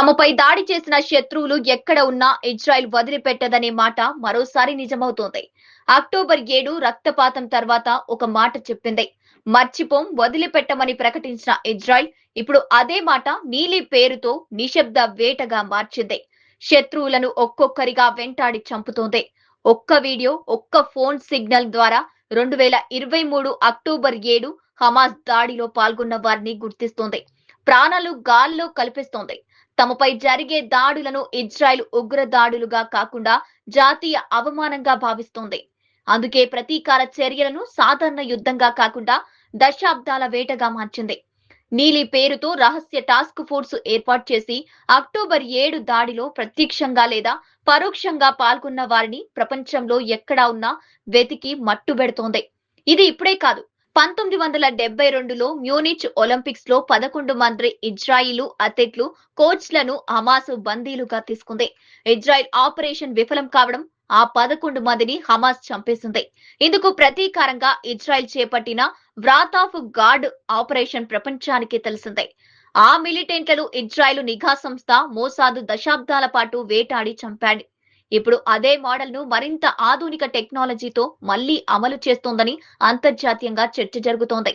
తమపై దాడి చేసిన శత్రువులు ఎక్కడ ఉన్నా ఇజ్రాయెల్ వదిలిపెట్టదనే మాట మరోసారి నిజమవుతోంది. అక్టోబర్ 7 రక్తపాతం తర్వాత ఒక మాట చెప్పింది. మర్చిపోం, వదిలిపెట్టమని ప్రకటించిన ఇజ్రాయెల్ ఇప్పుడు అదే మాట నీలి పేరుతో నిశ్శబ్ద వేటగా మార్చింది. శత్రువులను ఒక్కొక్కరిగా వెంటాడి చంపుతోంది. ఒక్క వీడియో, ఒక్క ఫోన్ సిగ్నల్ ద్వారా 2023 అక్టోబర్ 7 హమాస్ దాడిలో పాల్గొన్న వారిని గుర్తిస్తోంది. ప్రాణాలు గాల్లో కల్పిస్తోంది. తమపై జరిగే దాడులను ఇజ్రాయెల్ ఉగ్ర దాడులుగా కాకుండా జాతీయ అవమానంగా భావిస్తోంది. అందుకే ప్రతీకార చర్యలను సాధారణ యుద్ధంగా కాకుండా దశాబ్దాల వేటగా మార్చింది. నీలి పేరుతో రహస్య టాస్క్ ఫోర్స్ ఏర్పాటు చేసి అక్టోబర్ 7 దాడిలో ప్రత్యక్షంగా లేదా పరోక్షంగా పాల్గొన్న వారిని ప్రపంచంలో ఎక్కడా ఉన్నా వెతికి మట్టుబెడుతోంది. ఇది ఇప్పుడే కాదు. 1972లో మ్యూనిచ్ ఒలింపిక్స్ లో 11 మంది ఇజ్రాయిలీ అథ్లెట్లు, కోచ్లను హమాస్ బందీలుగా తీసుకుంది. ఇజ్రాయెల్ ఆపరేషన్ విఫలం కావడం ఆ 11 మందిని హమాస్ చంపేసింది. ఇందుకు ప్రతీకారంగా ఇజ్రాయెల్ చేపట్టిన వ్రాత్ ఆఫ్ గాడ్ ఆపరేషన్ ప్రపంచానికి తెలిసిందే. ఆ మిలిటెంట్లను ఇజ్రాయెల్ నిఘా సంస్థ మోసాదు దశాబ్దాల పాటు వేటాడి చంపాడు. ఇప్పుడు అదే మోడల్ ను మరింత ఆధునిక టెక్నాలజీతో మళ్లీ అమలు చేస్తోందని అంతర్జాతీయంగా చర్చ జరుగుతోంది.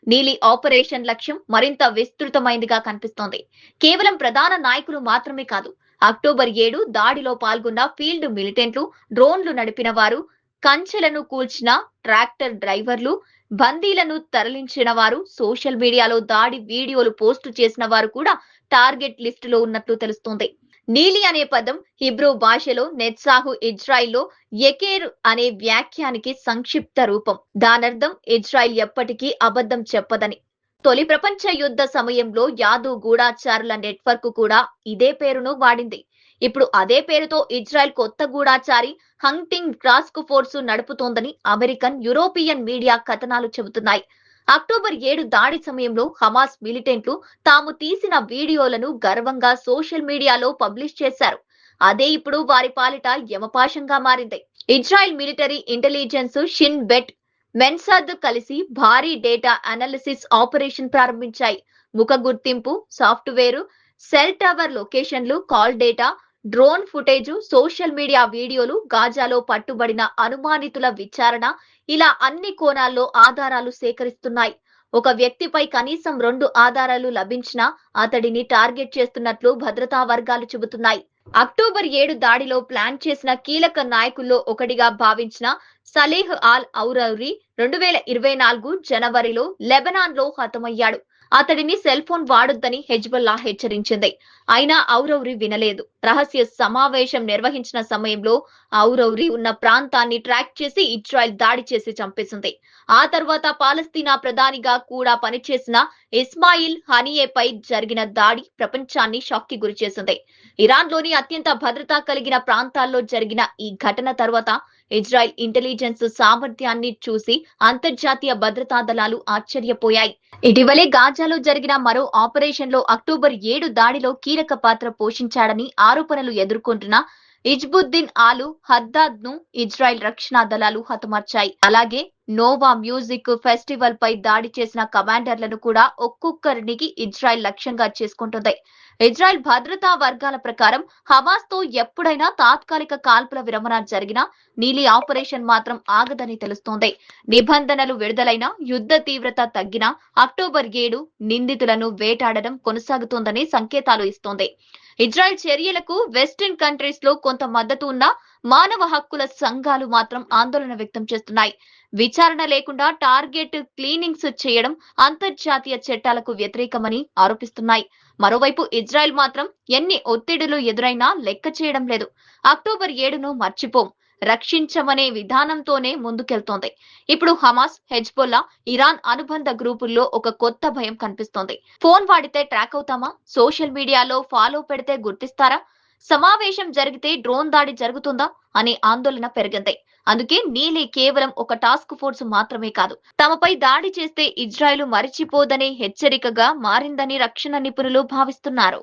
నీలి ఆపరేషన్ లక్ష్యం మరింత విస్తృతమైందిగా కనిపిస్తోంది. కేవలం ప్రధాన నాయకులు మాత్రమే కాదు, అక్టోబర్ 7 దాడిలో పాల్గొన్న ఫీల్డ్ మిలిటెంట్లు, డ్రోన్లు నడిపిన వారు, కంచెలను కూల్చిన ట్రాక్టర్ డ్రైవర్లు, బందీలను తరలించిన వారు, సోషల్ మీడియాలో దాడి వీడియోలు పోస్టు చేసిన వారు కూడా టార్గెట్ లిస్టులో ఉన్నట్లు తెలుస్తోంది. నీలి అనే పదం హిబ్రూ భాషలో నెత్సాహు, ఇజ్రాయిల్లో ఎకేర్ అనే వ్యాఖ్యానికి సంక్షిప్త రూపం. దానర్థం ఇజ్రాయిల్ ఎప్పటికీ అబద్ధం చెప్పదని. తొలి ప్రపంచ యుద్ధ సమయంలో యాదూ గూఢాచారుల నెట్వర్క్ కూడా ఇదే పేరును వాడింది. ఇప్పుడు అదే పేరుతో ఇజ్రాయెల్ కొత్త గూఢాచారి హంటింగ్ టాస్క్ ఫోర్స్ నడుపుతోందని అమెరికన్, యూరోపియన్ మీడియా కథనాలు చెబుతున్నాయి. అక్టోబర్ 7 దాడి సమయంలో హమాస్ మిలిటెంట్లు తాము తీసిన వీడియోలను గర్వంగా సోషల్ మీడియాలో పబ్లిష్ చేశారు. అదే ఇప్పుడు వారి పాలిట యమపాశంగా మారింది. Israel military intelligence Shin Bet, Mossad కలిసి భారీ డేటా అనాలిసిస్ ఆపరేషన్ ప్రారంభించాయి. ముఖ గుర్తింపు సాఫ్ట్వేర్, సెల్ టవర్ లొకేషన్లు, call data, drone footage, social media వీడియోలు, గాజాలో పట్టుబడిన అనుమానితుల విచారణ, ఇలా అన్ని కోణాల్లో ఆధారాలు సేకరిస్తున్నాయి. ఒక వ్యక్తిపై కనీసం 2 ఆధారాలు లభించినా అతడిని టార్గెట్ చేస్తున్నట్లు భద్రతా వర్గాలు చెబుతున్నాయి. అక్టోబర్ 7 దాడిలో ప్లాన్ చేసిన కీలక నాయకుల్లో ఒకటిగా భావించిన సలేహ్ అల్ ఔరౌరి 2024 జనవరిలో లెబనాన్ లో హతమయ్యాడు. అతడిని సెల్ ఫోన్ వాడొద్దని హెజ్బుల్లా హెచ్చరించింది. అయినా ఔరౌరి వినలేదు. రహస్య సమావేశం నిర్వహించిన సమయంలో ఔరౌరి ఉన్న ప్రాంతాన్ని ట్రాక్ చేసి ఇజ్రాయెల్ దాడి చేసి చంపేసింది. ఆ తర్వాత పాలస్తీనా ప్రధానిగా కూడా పనిచేసిన ఇస్మాయిల్ హనియేపై జరిగిన దాడి ప్రపంచాన్ని షాక్ కి గురిచేసింది. ఇరాన్ లోని అత్యంత భద్రత కలిగిన ప్రాంతాల్లో జరిగిన ఈ ఘటన తర్వాత ఇజ్రాయెల్ ఇంటెలిజెన్స్ సామర్థ్యాన్ని చూసి అంతర్జాతీయ భద్రతా దళాలు ఆశ్చర్యపోయాయి. ఇటీవలే గాజాలో జరిగిన మరో ఆపరేషన్ లో అక్టోబర్ 7 దాడిలో కీలక పాత్ర పోషించాడని ఆరోపణలు ఎదుర్కొంటున్న ఇజ్బుద్దీన్ ఆలు హద్దాద్ ను ఇజ్రాయెల్ రక్షణ దళాలు హతమార్చాయి. అలాగే నోవా మ్యూజిక్ ఫెస్టివల్ పై దాడి చేసిన కమాండర్లను కూడా ఒక్కొక్కరికి ఇజ్రాయెల్ లక్ష్యంగా చేసుకుంటుంది. ఇజ్రాయెల్ భద్రతా వర్గాల ప్రకారం హమాస్ తో ఎప్పుడైనా తాత్కాలిక కాల్పుల విరమణ జరిగినా నీలి ఆపరేషన్ మాత్రం ఆగదని తెలుస్తోంది. నిబంధనలు విడుదలైన, యుద్ధ తీవ్రత తగ్గినా అక్టోబర్ 7 నిందితులను వేటాడడం కొనసాగుతోందని సంకేతాలు ఇస్తోంది. ఇజ్రాయెల్ చర్యలకు వెస్టర్న్ కంట్రీస్ లో కొంత మద్దతు ఉన్నా మానవ హక్కుల సంఘాలు మాత్రం ఆందోళన వ్యక్తం చేస్తున్నాయి. విచారణ లేకుండా టార్గెట్ క్లీనింగ్స్ చేయడం అంతర్జాతీయ చట్టాలకు వ్యతిరేకమని ఆరోపిస్తున్నాయి. మరోవైపు ఇజ్రాయెల్ మాత్రం ఎన్ని ఒత్తిడులు ఎదురైనా లెక్క చేయడం లేదు. అక్టోబర్ 7ను మర్చిపోం, రక్షించమనే విధానంతోనే ముందుకెళ్తోంది. ఇప్పుడు హమాస్, హెజ్బుల్లా, ఇరాన్ అనుబంధ గ్రూపుల్లో ఒక కొత్త భయం కనిపిస్తోంది. ఫోన్ వాడితే ట్రాక్ అవుతామా? సోషల్ మీడియాలో ఫాలో పెడితే గుర్తిస్తారా? సమావేశం జరిగితే డ్రోన్ దాడి జరుగుతుందా అనే ఆందోళన పెరిగింది. అందుకే నీలి కేవలం ఒక టాస్క్ ఫోర్స్ మాత్రమే కాదు, తమపై దాడి చేస్తే ఇజ్రాయెల్ మరిచిపోదనే హెచ్చరికగా మారిందని రక్షణ నిపుణులు భావిస్తున్నారు.